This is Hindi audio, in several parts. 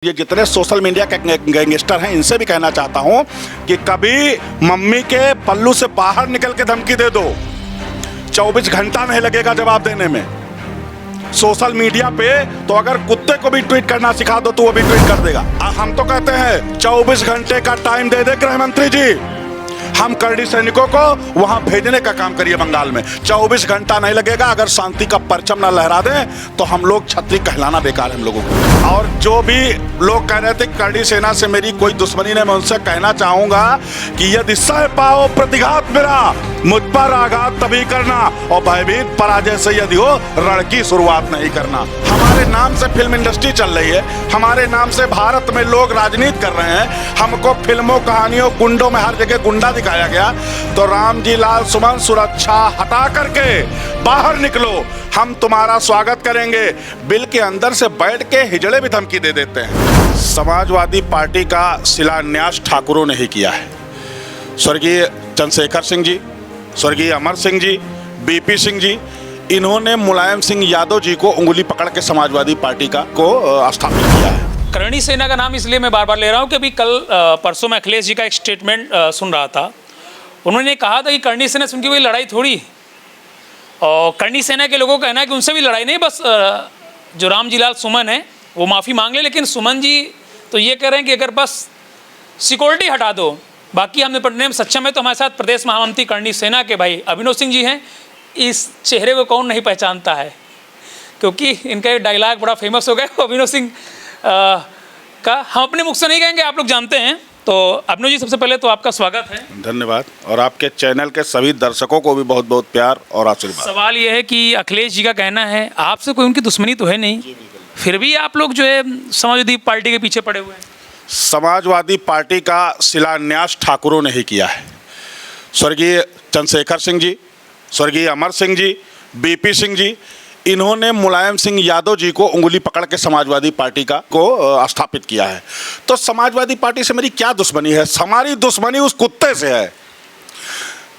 ये जितने सोशल मीडिया के गैंगस्टर हैं इनसे भी कहना चाहता हूं कि कभी मम्मी के पल्लू से बाहर निकल के धमकी दे दो, 24 घंटा नहीं लगेगा जवाब देने में। सोशल मीडिया पे तो अगर कुत्ते को भी ट्वीट करना सिखा दो तो वो भी ट्वीट कर देगा। हम तो कहते हैं 24 घंटे का टाइम दे दे गृह मंत्री जी, हम करड़ी सैनिकों को वहां भेजने का काम करिए बंगाल में। 24 घंटा नहीं लगेगा, अगर शांति का परचम ना लहरा दें तो हम लोग छतरी कहलाना बेकार है हम लोगों को। और जो भी लोग कह रहे थे करड़ी सेना से मेरी कोई दुश्मनी नहीं, मैं उनसे कहना चाहूंगा कि यदि सह पाओ प्रतिघात मेरा, मुझ पर आघात तभी करना, और भयभीत पराजय से यदि हो रण की शुरुआत नहीं करना। हमारे नाम से फिल्म इंडस्ट्री चल रही है, हमारे नाम से भारत में लोग राजनीति कर रहे हैं, हमको फिल्मों कहानियों गुंडों में हर जगह गुंडा दिखाया गया। तो राम जी लाल सुमन सुरक्षा हटा करके बाहर निकलो, हम तुम्हारा स्वागत करेंगे। बिल के अंदर से बैठ के हिजड़े भी धमकी दे देते हैं। समाजवादी पार्टी का शिलान्यास ठाकुरों ने ही किया है। स्वर्गीय चंद्रशेखर सिंह जी, स्वर्गीय अमर सिंह जी, बीपी सिंह जी, इन्होंने मुलायम सिंह यादव जी को उंगली पकड़ के समाजवादी पार्टी को स्थापित किया है। करणी सेना का नाम इसलिए मैं बार बार ले रहा हूँ कि अभी कल परसों मैं अखिलेश जी का एक स्टेटमेंट सुन रहा था। उन्होंने कहा था कि करणी सेना से उनकी कोई लड़ाई थोड़ी, और करणी सेना के लोगों का कहना है कि उनसे भी लड़ाई नहीं, बस जो राम जी लाल सुमन है वो माफ़ी मांग ले। लेकिन सुमन जी तो ये कह रहे हैं कि अगर बस सिक्योरिटी हटा दो, बाकी हमने पढ़ने में सक्षम है। तो हमारे साथ प्रदेश महामंत्री करणी सेना के भाई अभिनव सिंह जी हैं। इस चेहरे को कौन नहीं पहचानता है, क्योंकि इनका एक डायलॉग बड़ा फेमस हो गया अभिनव सिंह का, हम अपने मुख से नहीं कहेंगे, आप लोग जानते हैं। तो अभिनव जी, सबसे पहले तो आपका स्वागत है। धन्यवाद, और आपके चैनल के सभी दर्शकों को भी बहुत बहुत प्यार और आशीर्वाद। सवाल यह है कि अखिलेश जी का कहना है आपसे कोई उनकी दुश्मनी तो है नहीं, फिर भी आप लोग जो है समाजवादी पार्टी के पीछे पड़े हुए हैं। समाजवादी पार्टी का शिलान्यास ठाकुरों ने ही किया है। स्वर्गीय चंद्रशेखर सिंह जी, स्वर्गीय अमर सिंह जी, बीपी सिंह जी, इन्होंने मुलायम सिंह यादव जी को उंगली पकड़ के समाजवादी पार्टी को स्थापित किया है। तो समाजवादी पार्टी से मेरी क्या दुश्मनी है? हमारी दुश्मनी उस कुत्ते से है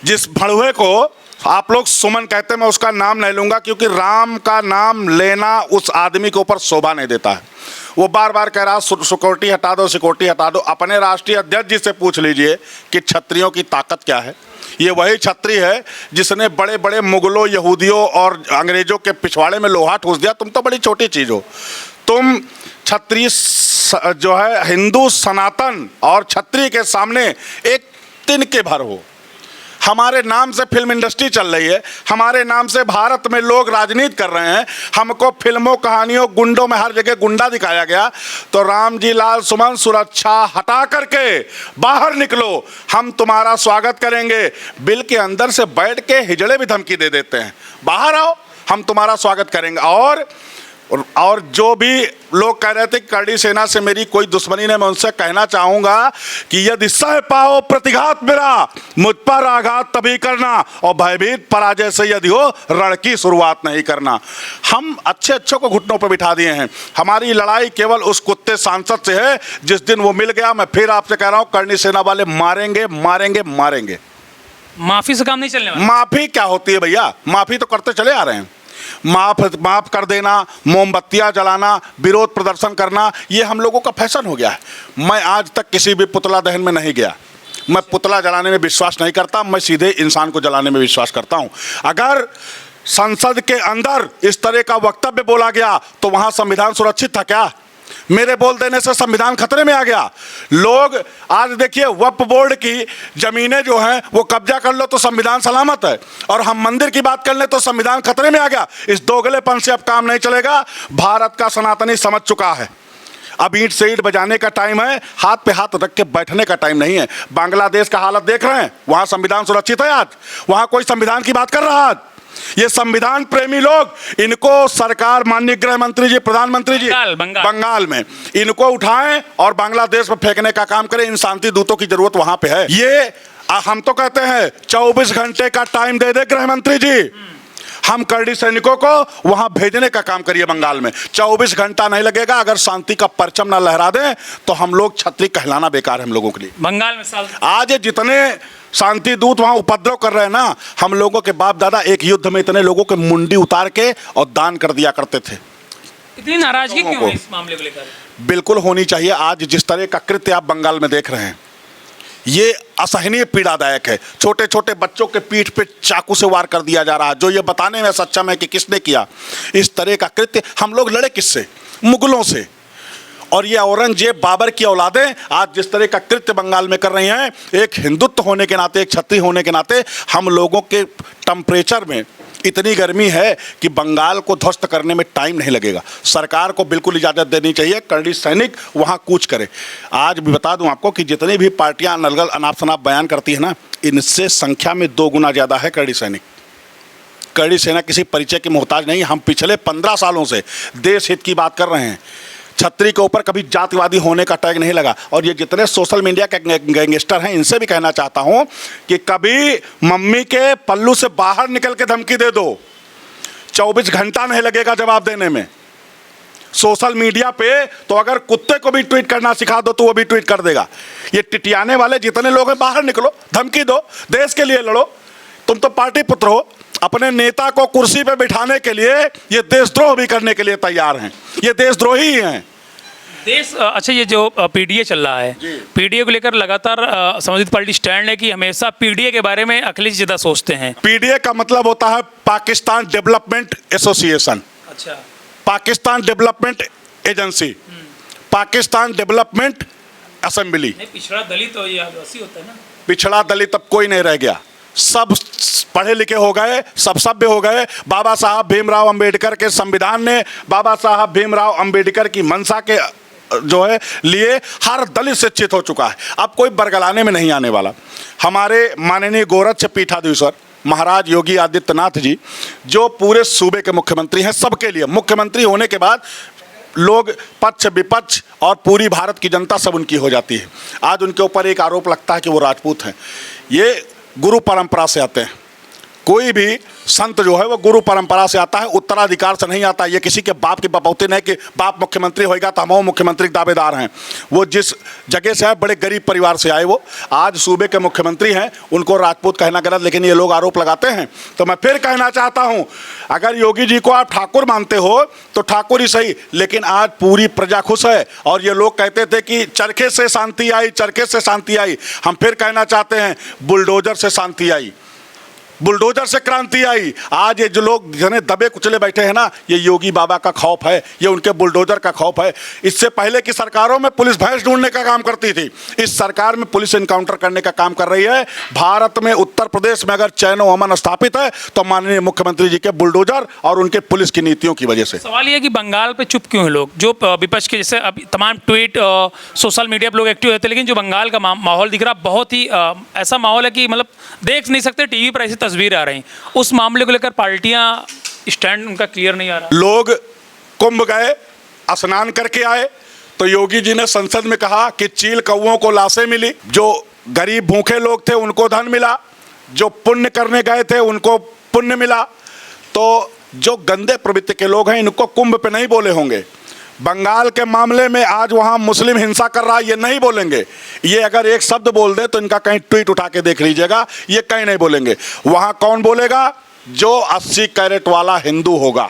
जिस भड़ुए को आप लोग सुमन कहते हैं। मैं उसका नाम नहीं लूंगा क्योंकि राम का नाम लेना उस आदमी के ऊपर शोभा नहीं देता है। वो बार बार कह रहा सिक्योरिटी हटा दो, सिक्योरिटी हटा दो। अपने राष्ट्रीय अध्यक्ष जी से पूछ लीजिए कि क्षत्रियों की ताकत क्या है। ये वही छत्री है जिसने बड़े बड़े मुगलों, यहूदियों और अंग्रेजों के पिछवाड़े में लोहा ठूस दिया। तुम तो बड़ी छोटी चीज़ हो। तुम छत्री जो है हिंदू सनातन और छत्री के सामने एक तिनके भर हो। हमारे नाम से फिल्म इंडस्ट्री चल रही है, हमारे नाम से भारत में लोग राजनीति कर रहे हैं, हमको फिल्मों कहानियों गुंडों में हर जगह गुंडा दिखाया गया। तो राम जी लाल सुमन सुरक्षा हटा करके बाहर निकलो, हम तुम्हारा स्वागत करेंगे। बिल के अंदर से बैठ के हिजड़े भी धमकी दे देते हैं, बाहर आओ हम तुम्हारा स्वागत करेंगे। और जो भी लोग कह रहे थे करड़ी सेना से मेरी कोई दुश्मनी नहीं, मैं उनसे कहना चाहूंगा कि यदि सह पाओ प्रतिघात मेरा, मुझ पर आघात तभी करना, और भयभीत पराजय से यदि हो रण की शुरुआत नहीं करना। हम अच्छे को घुटनों पर बिठा दिए हैं। हमारी लड़ाई केवल उस कुत्ते सांसद से है। जिस दिन वो मिल गया, मैं फिर आपसे कह रहा हूं, करणी सेना वाले मारेंगे मारेंगे मारेंगे। माफी से काम नहीं चलने वाला। माफी क्या होती है भैया? माफी तो करते चले आ रहे हैं। माफ कर देना, मोमबत्तियां जलाना, विरोध प्रदर्शन करना, ये हम लोगों का फैशन हो गया है। मैं आज तक किसी भी पुतला दहन में नहीं गया। मैं पुतला जलाने में विश्वास नहीं करता, मैं सीधे इंसान को जलाने में विश्वास करता हूं। अगर संसद के अंदर इस तरह का वक्तव्य बोला गया तो वहां संविधान सुरक्षित था क्या? मेरे बोल देने से संविधान खतरे में आ गया। लोग आज देखिए, वक्फ बोर्ड की जमीनें जो हैं वो कब्जा कर लो तो संविधान सलामत है, और हम मंदिर की बात कर ले तो संविधान खतरे में आ गया। इस दोगलेपन से अब काम नहीं चलेगा। भारत का सनातनी समझ चुका है, अब ईंट से ईंट बजाने का टाइम है, हाथ पे हाथ रख के बैठने का टाइम नहीं है। बांग्लादेश का हालत देख रहे हैं, वहां संविधान सुरक्षित है आज? वहां कोई संविधान की बात कर रहा है? ये संविधान प्रेमी लोग, इनको सरकार, माननीय गृह मंत्री जी, प्रधानमंत्री जी बंगाल में इनको उठाएं और बांग्लादेश में फेंकने का काम करें। इन शांति दूतों की जरूरत वहां पे है। ये हम तो कहते हैं 24 घंटे का टाइम दे दे गृह मंत्री जी, हम करड़ी सैनिकों को वहां भेजने का काम करिए बंगाल में। 24 घंटा नहीं लगेगा, अगर शांति का परचम ना लहरा दें तो हम लोग छतरी कहलाना बेकार है हम लोगों के लिए। बंगाल में आज जितने शांति दूत वहां उपद्रव कर रहे हैं ना, हम लोगों के बाप दादा एक युद्ध में इतने लोगों के मुंडी उतार के और दान कर दिया करते थे। इतनी नाराजगी लोगों क्यों को। है इस मामले को लेकर? बिल्कुल होनी चाहिए। आज जिस तरह का कृत्य आप बंगाल में देख रहे हैं, ये असहनीय पीड़ादायक है। छोटे छोटे बच्चों के पीठ पे चाकू से वार कर दिया जा रहा है, जो ये बताने में सक्षम है कि किसने किया इस तरह का कृत्य। हम लोग लड़े किससे? मुगलों से। और ये औरंगजेब बाबर की औलादें आज जिस तरह का कृत्य बंगाल में कर रही हैं, एक हिंदुत्व होने के नाते, एक क्षत्रिय होने के नाते, हम लोगों के टेम्परेचर में इतनी गर्मी है कि बंगाल को ध्वस्त करने में टाइम नहीं लगेगा। सरकार को बिल्कुल इजाज़त देनी चाहिए, करड़ी सैनिक वहाँ कूच करे। आज भी बता दूं आपको कि जितनी भी पार्टियां नलगल अनाप शनाप बयान करती है ना, इनसे संख्या में 2 गुना ज़्यादा है करड़ी सैनिक। करड़ी सेना किसी परिचय की मोहताज नहीं। हम पिछले 15 सालों से देश हित की बात कर रहे हैं। छतरी के ऊपर कभी जातिवादी होने का टैग नहीं लगा। और ये जितने सोशल मीडिया के गैंगस्टर हैं, इनसे भी कहना चाहता हूं कि कभी मम्मी के पल्लू से बाहर निकल के धमकी दे दो, 24 घंटा नहीं लगेगा जवाब देने में। सोशल मीडिया पे तो अगर कुत्ते को भी ट्वीट करना सिखा दो तो वो भी ट्वीट कर देगा। ये टिटियाने वाले जितने लोग हैं, बाहर निकलो, धमकी दो, देश के लिए लड़ो। तुम तो पार्टी पुत्र हो, अपने नेता को कुर्सी पे बिठाने के लिए ये देशद्रोह भी करने के लिए तैयार हैं। ये देशद्रोही ही हैं। देश अच्छा, ये जो पीडीए चल रहा है, पीडीए को लेकर लगातार समाजवादी पार्टी स्टैंड है कि हमेशा पीडीए के बारे में अखिलेश ज्यादा सोचते हैं। पीडीए का मतलब होता है पाकिस्तान डेवलपमेंट एसोसिएशन, अच्छा, Pakistan development agency, Pakistan development assembly. नहीं, पिछड़ा दलित और ये आदिवासी होता है ना। पिछड़ा दलित अब कोई नहीं रह गया, सब पढ़े लिखे हो गए, सब सभ्य हो गए। बाबा साहब भीमराव अंबेडकर के संविधान ने, बाबा साहब भीमराव अंबेडकर की मंशा के जो है लिए हर दलित शिक्षित हो चुका है। अब कोई बरगलाने में नहीं आने वाला। हमारे माननीय गोरक्ष पीठाधीश्वर महाराज योगी आदित्यनाथ जी, जो पूरे सूबे के मुख्यमंत्री हैं, सबके लिए मुख्यमंत्री होने के बाद लोग पक्ष विपक्ष और पूरी भारत की जनता सब उनकी हो जाती है। आज उनके ऊपर एक आरोप लगता है कि वो राजपूत हैं। ये गुरु परंपरा से आते हैं। कोई भी संत जो है वो गुरु परंपरा से आता है, उत्तराधिकार से नहीं आता। ये किसी के बाप की बपौती नहीं कि बाप मुख्यमंत्री होएगा तो हम मुख्यमंत्री के दावेदार हैं। वो जिस जगह से आए, बड़े गरीब परिवार से आए, वो आज सूबे के मुख्यमंत्री हैं। उनको राजपूत कहना गलत, लेकिन ये लोग आरोप लगाते हैं। तो मैं फिर कहना चाहता हूं, अगर योगी जी को आप ठाकुर मानते हो तो ठाकुर ही सही, लेकिन आज पूरी प्रजा खुश है। और ये लोग कहते थे कि चरखे से शांति आई, चरखे से शांति आई। हम फिर कहना चाहते हैं, बुलडोजर से शांति आई, बुलडोजर से क्रांति आई। आज ये जो लोग जिन्हें दबे कुचले बैठे हैं ना, ये योगी बाबा का खौफ है, ये उनके बुलडोजर का खौफ है। इससे पहले की सरकारों में पुलिस भैंस ढूंढने का काम करती थी, इस सरकार में पुलिस इनकाउंटर करने का काम कर रही है। भारत में उत्तर प्रदेश में अगर चैन व अमन स्थापित है तो माननीय मुख्यमंत्री जी के बुलडोजर और उनके पुलिस की नीतियों की वजह से। सवाल ये है कि बंगाल पे चुप क्यों हैं लोग? जो विपक्ष के जैसे अब तमाम ट्वीट सोशल मीडिया पर लोग एक्टिव रहते हैं, लेकिन जो बंगाल का माहौल दिख रहा, बहुत ही ऐसा माहौल है कि मतलब देख नहीं सकते, टीवी पर ऐसी तस्वीरें आ रही। उस मामले को लेकर पार्टियां स्टैंड उनका क्लियर नहीं आ रहा। लोग कुंभ गए, स्नान करके आए तो योगी जी ने संसद में कहा कि चील कौओं को लाशें मिली, जो गरीब भूखे लोग थे उनको धन मिला, जो पुण्य करने गए थे उनको पुण्य मिला। तो जो गंदे प्रवृत्ति के लोग हैं, इनको कुंभ पे नहीं बोले होंगे। बंगाल के मामले में आज वहाँ मुस्लिम हिंसा कर रहा है, ये नहीं बोलेंगे। ये अगर एक शब्द बोल दे तो इनका कहीं ट्वीट उठा के देख लीजिएगा, ये कहीं नहीं बोलेंगे। वहाँ कौन बोलेगा? जो 80 कैरेट वाला हिंदू होगा,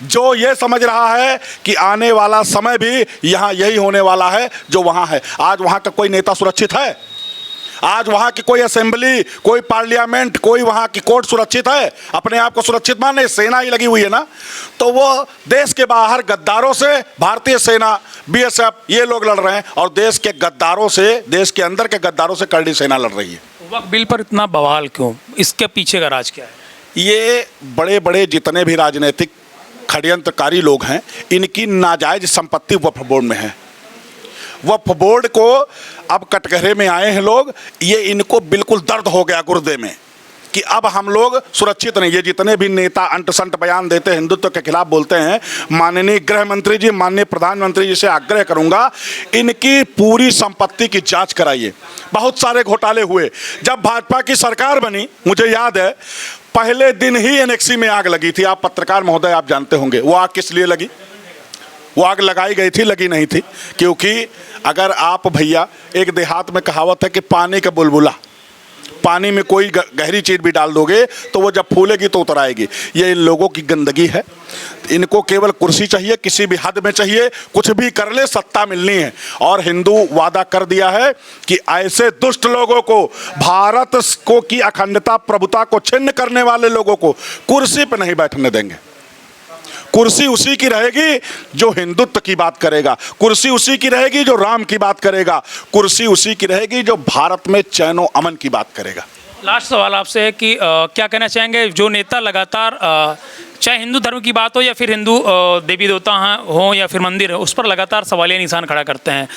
जो ये समझ रहा है कि आने वाला समय भी यहाँ यही होने वाला है जो वहाँ है। आज वहाँ का कोई नेता सुरक्षित है? आज वहाँ की कोई असेंबली, कोई पार्लियामेंट, कोई वहाँ की कोर्ट सुरक्षित है? अपने आप को सुरक्षित माने, सेना ही लगी हुई है ना। तो वो देश के बाहर गद्दारों से भारतीय सेना, बीएसएफ, ये लोग लड़ रहे हैं, और देश के गद्दारों से, देश के अंदर के गद्दारों से करड़ी सेना लड़ रही है। वक्फ बिल पर इतना बवाल क्यों? इसके पीछे का राज क्या है? ये बड़े बड़े जितने भी राजनीतिक षड्यंत्रकारी लोग हैं, इनकी नाजायज संपत्ति वक्फ बोर्ड में है। वक्फ बोर्ड को अब कटघरे में आए हैं लोग, ये इनको बिल्कुल दर्द हो गया गुर्दे में कि अब हम लोग सुरक्षित नहीं। ये जितने भी नेता अंट संट बयान देते हैं, हिंदुत्व के खिलाफ बोलते हैं, माननीय गृह मंत्री जी, माननीय प्रधानमंत्री जी से आग्रह करूंगा, इनकी पूरी संपत्ति की जांच कराइए। बहुत सारे घोटाले हुए। जब भाजपा की सरकार बनी, मुझे याद है, पहले दिन ही एनेक्सी में आग लगी थी। आप पत्रकार महोदय, आप जानते होंगे वो आग किस लिए लगी। वो आग लगाई गई थी, लगी नहीं थी। क्योंकि अगर आप भैया, एक देहात में कहावत है कि पानी का बुलबुला पानी में कोई गहरी चीज़ भी डाल दोगे तो वो जब फूलेगी तो उतर आएगी। ये इन लोगों की गंदगी है। इनको केवल कुर्सी चाहिए, किसी भी हद में चाहिए, कुछ भी कर ले, सत्ता मिलनी है। और हिंदू वादा कर दिया है कि ऐसे दुष्ट लोगों को, भारत को की अखंडता प्रभुता को छिन्न करने वाले लोगों को कुर्सी पर नहीं बैठने देंगे। कुर्सी उसी की रहेगी जो हिंदुत्व की बात करेगा, कुर्सी उसी की रहेगी जो राम की बात करेगा, कुर्सी उसी की रहेगी जो भारत में चैन और अमन की बात करेगा। लास्ट सवाल आपसे है कि क्या कहना चाहेंगे, जो नेता लगातार चाहे हिंदू धर्म की बात हो या फिर हिंदू देवी देवता हो या फिर मंदिर हो, उस पर लगातार सवालिया निशान खड़ा करते हैं,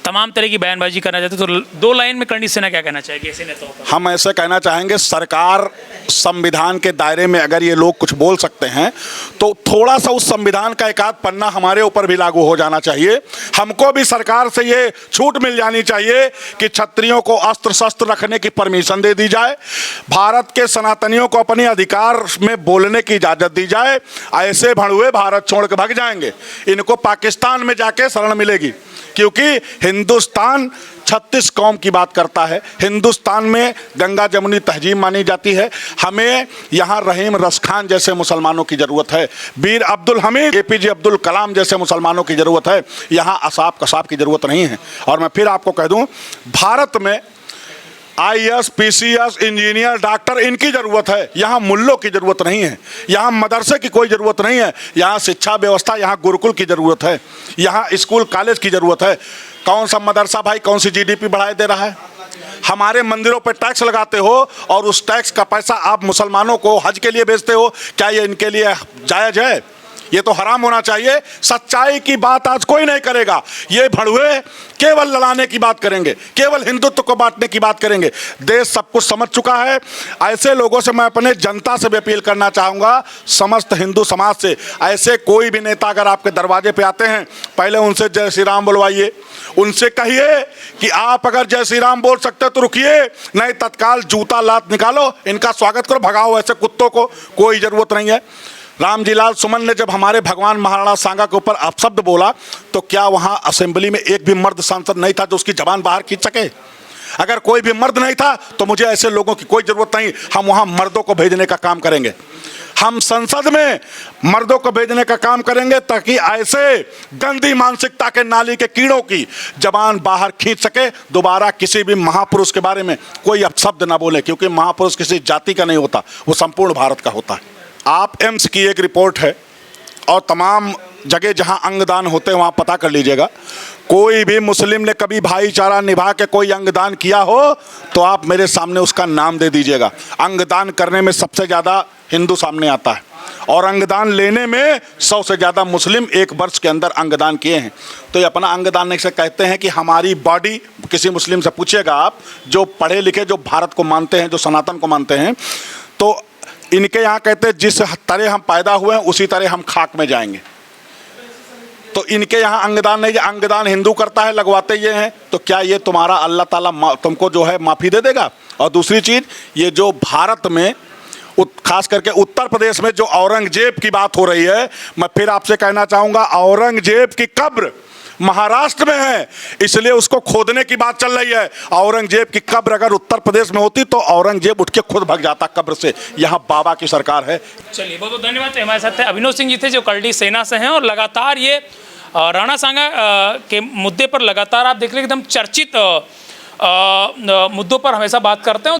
तमाम तरह की बयानबाजी करना चाहते, तो 2 लाइन में करणी सेना क्या कहना चाहेगी ऐसे नेताओं पर? हम ऐसे कहना चाहेंगे, सरकार संविधान के दायरे में अगर ये लोग कुछ बोल सकते हैं तो थोड़ा सा उस संविधान का एक आध पन्ना हमारे ऊपर भी लागू हो जाना चाहिए। हमको भी सरकार से ये छूट मिल जानी चाहिए कि क्षत्रियों को अस्त्र शस्त्र रखने की परमिशन दे दी जाए, भारत के सनातनियों को अपने अधिकार में बोलने की इजाज़त दी जाए। ऐसे भड़ुए भारत छोड़ के भाग जाएंगे, इनको पाकिस्तान में जाके शरण मिलेगी, क्योंकि हिंदुस्तान 36 कौम की बात करता है। हिंदुस्तान में गंगा जमुनी तहजीब मानी जाती है। हमें यहाँ रहीम रस खान जैसे मुसलमानों की ज़रूरत है, वीर अब्दुल हमीद, APJ अब्दुल कलाम जैसे मुसलमानों की ज़रूरत है। यहाँ असाब कसाब की ज़रूरत नहीं है। और मैं फिर आपको कह दूँ, भारत में IAS, PCS, इंजीनियर, डॉक्टर, इनकी ज़रूरत है। यहाँ मुल्लों की ज़रूरत नहीं है, यहाँ मदरसे की कोई ज़रूरत नहीं है। यहाँ शिक्षा व्यवस्था, यहाँ गुरुकुल की ज़रूरत है, यहाँ स्कूल कॉलेज की ज़रूरत है। कौन सा मदरसा भाई कौन सी GDP बढ़ाए दे रहा है? हमारे मंदिरों पर टैक्स लगाते हो और उस टैक्स का पैसा आप मुसलमानों को हज के लिए भेजते हो। क्या ये इनके लिए जायज़ है? ये तो हराम होना चाहिए। सच्चाई की बात आज कोई नहीं करेगा। ये भड़ुए केवल लड़ाने की बात करेंगे, केवल हिंदुत्व को बांटने की बात करेंगे। देश सब कुछ समझ चुका है। ऐसे लोगों से मैं अपने जनता से भी अपील करना चाहूँगा, समस्त हिंदू समाज से, ऐसे कोई भी नेता अगर आपके दरवाजे पे आते हैं, पहले उनसे जय श्री राम बुलवाइए। उनसे कहिए कि आप अगर जय श्री राम बोल सकते तो रुकिए, नहीं तत्काल जूता लात निकालो, इनका स्वागत करो, भगाओ ऐसे कुत्तों को, कोई ज़रूरत नहीं है। रामजीलाल सुमन ने जब हमारे भगवान महाराणा सांगा के ऊपर अपशब्द बोला तो क्या वहाँ असेंबली में एक भी मर्द सांसद नहीं था जो उसकी जबान बाहर खींच सके? अगर कोई भी मर्द नहीं था तो मुझे ऐसे लोगों की कोई ज़रूरत नहीं। हम वहाँ मर्दों को भेजने का काम करेंगे, हम संसद में मर्दों को भेजने का काम करेंगे ताकि ऐसे गंदी मानसिकता के नाली के कीड़ों की जबान बाहर खींच सके। दोबारा किसी भी महापुरुष के बारे में कोई अपशब्द ना बोले, क्योंकि महापुरुष किसी जाति का नहीं होता, वो संपूर्ण भारत का होता है। आप एम्स की एक रिपोर्ट है और तमाम जगह जहां अंगदान होते हैं वहां पता कर लीजिएगा। कोई भी मुस्लिम ने कभी भाईचारा निभा के कोई अंगदान किया हो तो आप मेरे सामने उसका नाम दे दीजिएगा। अंगदान करने में सबसे ज़्यादा हिंदू सामने आता है और अंगदान लेने में 100 से ज़्यादा मुस्लिम एक वर्ष के अंदर अंगदान किए हैं। तो ये अपना अंगदान से कहते हैं कि हमारी बॉडी, किसी मुस्लिम से पूछिएगा आप, जो पढ़े लिखे, जो भारत को मानते हैं, जो सनातन को मानते हैं, तो इनके यहाँ कहते हैं जिस तरह हम पैदा हुए हैं उसी तरह हम खाक में जाएंगे। तो इनके यहाँ अंगदान नहीं, अंगदान हिंदू करता है, लगवाते ये हैं। तो क्या ये तुम्हारा अल्लाह ताला तुमको जो है माफ़ी दे देगा? और दूसरी चीज़, ये जो भारत में खास करके उत्तर प्रदेश में जो औरंगजेब की बात हो रही है, मैं फिर आपसे कहना चाहूँगा, औरंगजेब की कब्र महाराष्ट्र में है, इसलिए उसको खोदने की बात चल रही है। औरंगजेब की कब्र अगर उत्तर प्रदेश में होती तो औरंगजेब उठ के खुद भाग जाता कब्र से। यहाँ बाबा की सरकार है। चलिए, बहुत बहुत धन्यवाद। हमारे साथ अभिनव सिंह जी थे जो करणी सेना से हैं और लगातार ये राणा सांगा के मुद्दे पर लगातार आप देख रहे एकदम चर्चित मुद्दों पर हमेशा बात करते हैं।